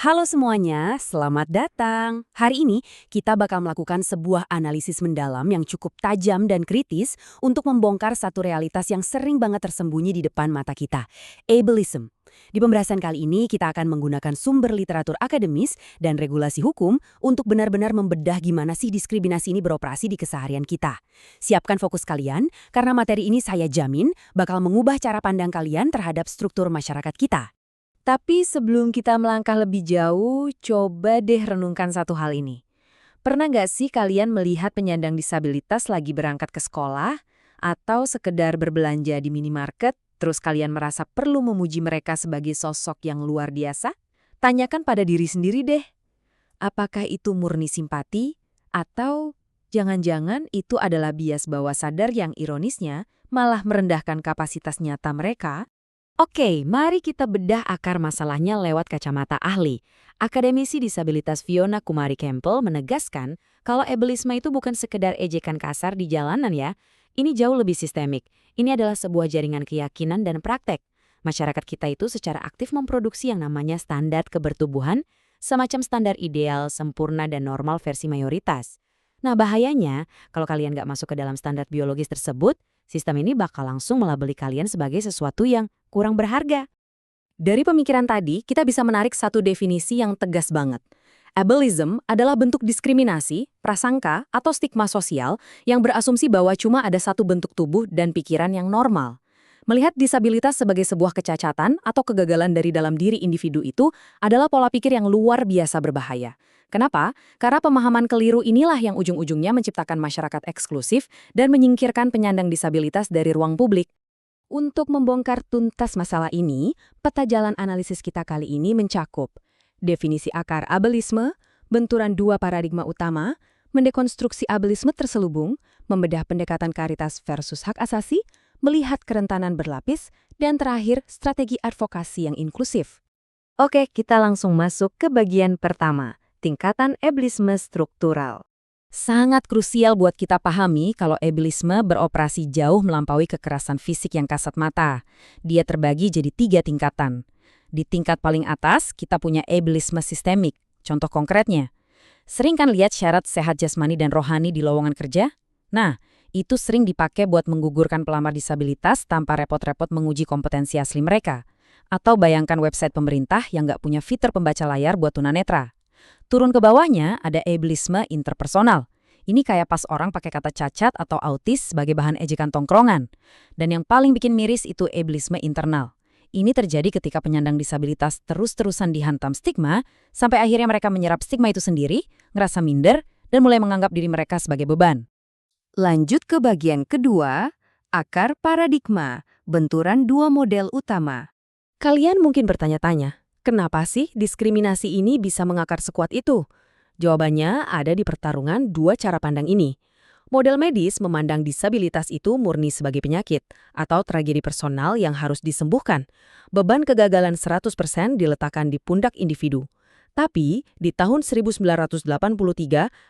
Halo semuanya, selamat datang. Hari ini kita bakal melakukan sebuah analisis mendalam yang cukup tajam dan kritis untuk membongkar satu realitas yang sering banget tersembunyi di depan mata kita, ableism. Di pembahasan kali ini kita akan menggunakan sumber literatur akademis dan regulasi hukum untuk benar-benar membedah gimana sih diskriminasi ini beroperasi di keseharian kita. Siapkan fokus kalian, karena materi ini saya jamin bakal mengubah cara pandang kalian terhadap struktur masyarakat kita. Tapi sebelum kita melangkah lebih jauh, coba deh renungkan satu hal ini. Pernah nggak sih kalian melihat penyandang disabilitas lagi berangkat ke sekolah atau sekedar berbelanja di minimarket, terus kalian merasa perlu memuji mereka sebagai sosok yang luar biasa? Tanyakan pada diri sendiri deh, apakah itu murni simpati atau jangan-jangan itu adalah bias bawah sadar yang ironisnya malah merendahkan kapasitas nyata mereka? Oke, mari kita bedah akar masalahnya lewat kacamata ahli. Akademisi disabilitas Fiona Kumari Campbell menegaskan kalau ableisme itu bukan sekedar ejekan kasar di jalanan ya. Ini jauh lebih sistemik. Ini adalah sebuah jaringan keyakinan dan praktek. Masyarakat kita itu secara aktif memproduksi yang namanya standar kebertubuhan, semacam standar ideal, sempurna, dan normal versi mayoritas. Nah bahayanya, kalau kalian nggak masuk ke dalam standar biologis tersebut, sistem ini bakal langsung melabeli kalian sebagai sesuatu yang kurang berharga. Dari pemikiran tadi, kita bisa menarik satu definisi yang tegas banget. Ableism adalah bentuk diskriminasi, prasangka, atau stigma sosial yang berasumsi bahwa cuma ada satu bentuk tubuh dan pikiran yang normal. Melihat disabilitas sebagai sebuah kecacatan atau kegagalan dari dalam diri individu itu adalah pola pikir yang luar biasa berbahaya. Kenapa? Karena pemahaman keliru inilah yang ujung-ujungnya menciptakan masyarakat eksklusif dan menyingkirkan penyandang disabilitas dari ruang publik. Untuk membongkar tuntas masalah ini, peta jalan analisis kita kali ini mencakup definisi akar ableisme, benturan dua paradigma utama, mendekonstruksi ableisme terselubung, membedah pendekatan karitas versus hak asasi, melihat kerentanan berlapis, dan terakhir strategi advokasi yang inklusif. Oke, kita langsung masuk ke bagian pertama, tingkatan ableisme struktural. Sangat krusial buat kita pahami kalau ableisme beroperasi jauh melampaui kekerasan fisik yang kasat mata. Dia terbagi jadi 3 tingkatan. Di tingkat paling atas, kita punya ableisme sistemik. Contoh konkretnya, sering kan lihat syarat sehat jasmani dan rohani di lowongan kerja? Nah, itu sering dipakai buat menggugurkan pelamar disabilitas tanpa repot-repot menguji kompetensi asli mereka. Atau bayangkan website pemerintah yang nggak punya fitur pembaca layar buat tunanetra. Turun ke bawahnya ada ableisme interpersonal. Ini kayak pas orang pakai kata cacat atau autis sebagai bahan ejekan tongkrongan. Dan yang paling bikin miris itu ableisme internal. Ini terjadi ketika penyandang disabilitas terus-terusan dihantam stigma, sampai akhirnya mereka menyerap stigma itu sendiri, ngerasa minder, dan mulai menganggap diri mereka sebagai beban. Lanjut ke bagian kedua, akar paradigma, benturan dua model utama. Kalian mungkin bertanya-tanya, kenapa sih diskriminasi ini bisa mengakar sekuat itu? Jawabannya ada di pertarungan dua cara pandang ini. Model medis memandang disabilitas itu murni sebagai penyakit atau tragedi personal yang harus disembuhkan. Beban kegagalan 100% diletakkan di pundak individu. Tapi, di tahun 1983,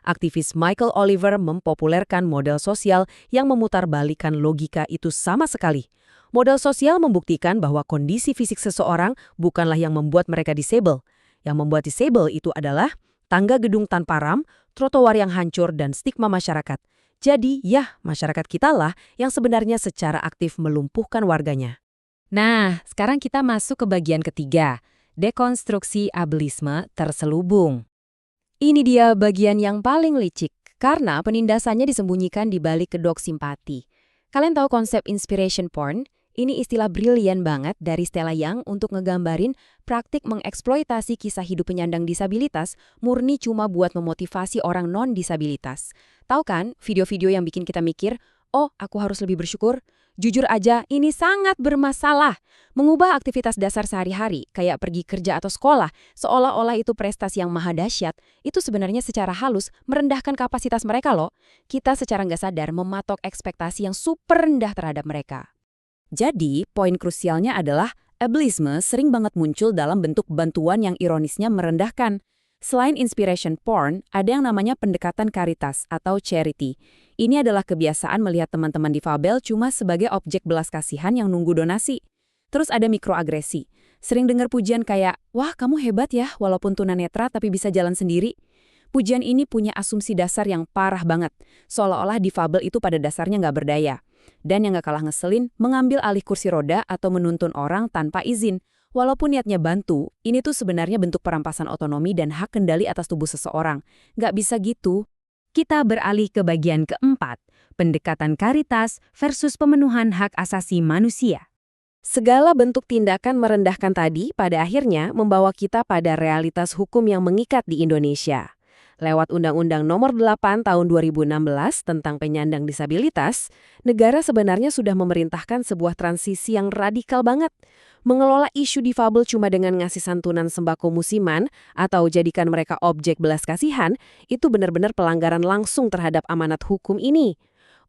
aktivis Michael Oliver mempopulerkan model sosial yang memutarbalikkan logika itu sama sekali. Model sosial membuktikan bahwa kondisi fisik seseorang bukanlah yang membuat mereka disable. Yang membuat disable itu adalah tangga gedung tanpa ram, trotoar yang hancur, dan stigma masyarakat. Jadi, ya, masyarakat kita lah yang sebenarnya secara aktif melumpuhkan warganya. Nah, sekarang kita masuk ke bagian ketiga, dekonstruksi ableisme terselubung. Ini dia bagian yang paling licik, karena penindasannya disembunyikan di balik kedok simpati. Kalian tahu konsep inspiration porn? Ini istilah brilian banget dari Stella Young untuk ngegambarin praktik mengeksploitasi kisah hidup penyandang disabilitas murni cuma buat memotivasi orang non-disabilitas. Tahu kan video-video yang bikin kita mikir, oh aku harus lebih bersyukur? Jujur aja, ini sangat bermasalah. Mengubah aktivitas dasar sehari-hari, kayak pergi kerja atau sekolah, seolah-olah itu prestasi yang maha dahsyat, itu sebenarnya secara halus merendahkan kapasitas mereka loh. Kita secara nggak sadar mematok ekspektasi yang super rendah terhadap mereka. Jadi, poin krusialnya adalah ableisme sering banget muncul dalam bentuk bantuan yang ironisnya merendahkan. Selain inspiration porn, ada yang namanya pendekatan karitas atau charity. Ini adalah kebiasaan melihat teman-teman difabel cuma sebagai objek belas kasihan yang nunggu donasi. Terus ada mikroagresi. Sering dengar pujian kayak, wah kamu hebat ya walaupun tunanetra tapi bisa jalan sendiri. Pujian ini punya asumsi dasar yang parah banget, seolah-olah difabel itu pada dasarnya nggak berdaya. Dan yang nggak kalah ngeselin, mengambil alih kursi roda atau menuntun orang tanpa izin. Walaupun niatnya bantu, ini tuh sebenarnya bentuk perampasan otonomi dan hak kendali atas tubuh seseorang. Nggak bisa gitu. Kita beralih ke bagian keempat, pendekatan karitas versus pemenuhan hak asasi manusia. Segala bentuk tindakan merendahkan tadi pada akhirnya membawa kita pada realitas hukum yang mengikat di Indonesia. Lewat Undang-Undang Nomor 8 Tahun 2016 tentang penyandang disabilitas, negara sebenarnya sudah memerintahkan sebuah transisi yang radikal banget. Mengelola isu difabel cuma dengan ngasih santunan sembako musiman atau jadikan mereka objek belas kasihan, itu benar-benar pelanggaran langsung terhadap amanat hukum ini.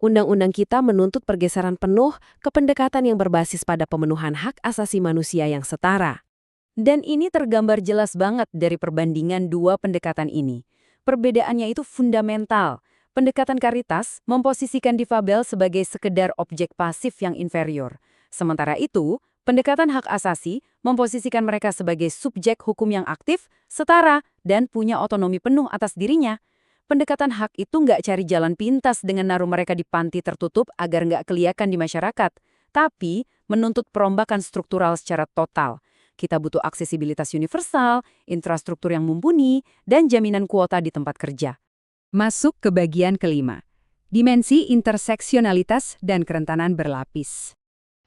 Undang-undang kita menuntut pergeseran penuh ke pendekatan yang berbasis pada pemenuhan hak asasi manusia yang setara. Dan ini tergambar jelas banget dari perbandingan dua pendekatan ini. Perbedaannya itu fundamental. Pendekatan karitas memposisikan difabel sebagai sekedar objek pasif yang inferior. Sementara itu, pendekatan hak asasi memposisikan mereka sebagai subjek hukum yang aktif, setara, dan punya otonomi penuh atas dirinya. Pendekatan hak itu nggak cari jalan pintas dengan naruh mereka di panti tertutup agar nggak kelihatan di masyarakat, tapi menuntut perombakan struktural secara total. Kita butuh aksesibilitas universal, infrastruktur yang mumpuni, dan jaminan kuota di tempat kerja. Masuk ke bagian kelima, dimensi interseksionalitas dan kerentanan berlapis.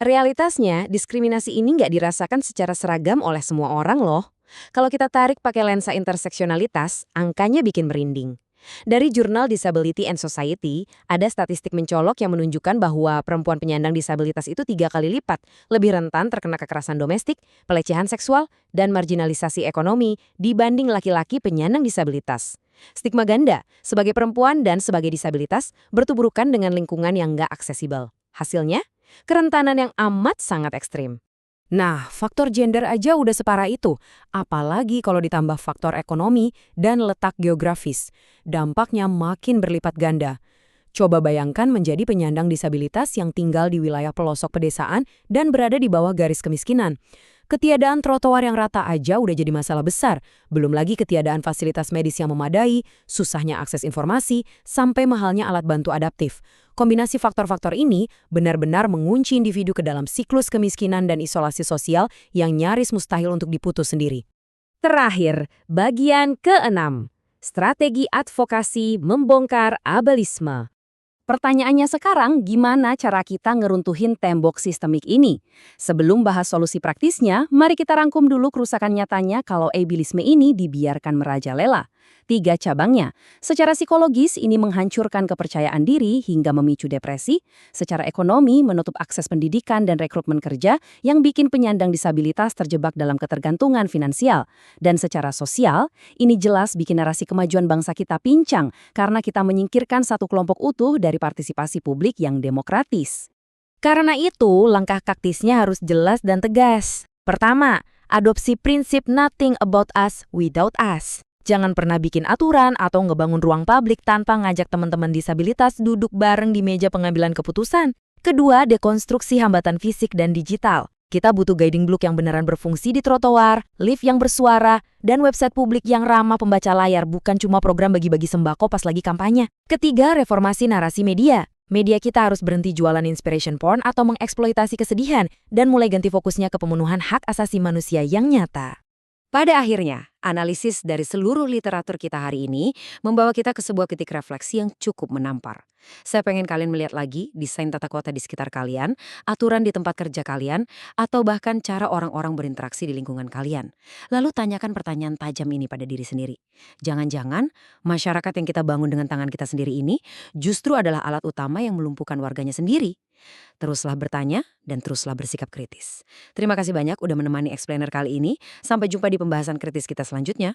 Realitasnya, diskriminasi ini nggak dirasakan secara seragam oleh semua orang loh. Kalau kita tarik pakai lensa interseksionalitas, angkanya bikin merinding. Dari jurnal Disability and Society, ada statistik mencolok yang menunjukkan bahwa perempuan penyandang disabilitas itu 3 kali lipat lebih rentan terkena kekerasan domestik, pelecehan seksual, dan marginalisasi ekonomi dibanding laki-laki penyandang disabilitas. Stigma ganda, sebagai perempuan dan sebagai disabilitas, bertuburukan dengan lingkungan yang nggak aksesibel. Hasilnya, kerentanan yang amat sangat ekstrim. Nah, faktor gender aja udah separah itu, apalagi kalau ditambah faktor ekonomi dan letak geografis. Dampaknya makin berlipat ganda. Coba bayangkan menjadi penyandang disabilitas yang tinggal di wilayah pelosok pedesaan dan berada di bawah garis kemiskinan. Ketiadaan trotoar yang rata aja udah jadi masalah besar, belum lagi ketiadaan fasilitas medis yang memadai, susahnya akses informasi, sampai mahalnya alat bantu adaptif. Kombinasi faktor-faktor ini benar-benar mengunci individu ke dalam siklus kemiskinan dan isolasi sosial yang nyaris mustahil untuk diputus sendiri. Terakhir, bagian ke-6. Strategi advokasi membongkar ableisme. Pertanyaannya sekarang, gimana cara kita ngeruntuhin tembok sistemik ini? Sebelum bahas solusi praktisnya, mari kita rangkum dulu kerusakan nyatanya kalau ableisme ini dibiarkan merajalela. 3 cabangnya. Secara psikologis, ini menghancurkan kepercayaan diri hingga memicu depresi. Secara ekonomi, menutup akses pendidikan dan rekrutmen kerja yang bikin penyandang disabilitas terjebak dalam ketergantungan finansial. Dan secara sosial, ini jelas bikin narasi kemajuan bangsa kita pincang karena kita menyingkirkan satu kelompok utuh dari partisipasi publik yang demokratis. Karena itu, langkah taktisnya harus jelas dan tegas. Pertama, adopsi prinsip nothing about us without us. Jangan pernah bikin aturan atau ngebangun ruang publik tanpa ngajak teman-teman disabilitas duduk bareng di meja pengambilan keputusan. Kedua, dekonstruksi hambatan fisik dan digital. Kita butuh guiding block yang beneran berfungsi di trotoar, lift yang bersuara, dan website publik yang ramah pembaca layar, bukan cuma program bagi-bagi sembako pas lagi kampanye. Ketiga, reformasi narasi media. Media kita harus berhenti jualan inspiration porn atau mengeksploitasi kesedihan dan mulai ganti fokusnya ke pemenuhan hak asasi manusia yang nyata. Pada akhirnya, analisis dari seluruh literatur kita hari ini membawa kita ke sebuah titik refleksi yang cukup menampar. Saya pengen kalian melihat lagi desain tata kota di sekitar kalian, aturan di tempat kerja kalian, atau bahkan cara orang-orang berinteraksi di lingkungan kalian. Lalu tanyakan pertanyaan tajam ini pada diri sendiri. Jangan-jangan masyarakat yang kita bangun dengan tangan kita sendiri ini justru adalah alat utama yang melumpuhkan warganya sendiri. Teruslah bertanya dan teruslah bersikap kritis. Terima kasih banyak udah menemani Explainer kali ini. Sampai jumpa di pembahasan kritis kita selanjutnya.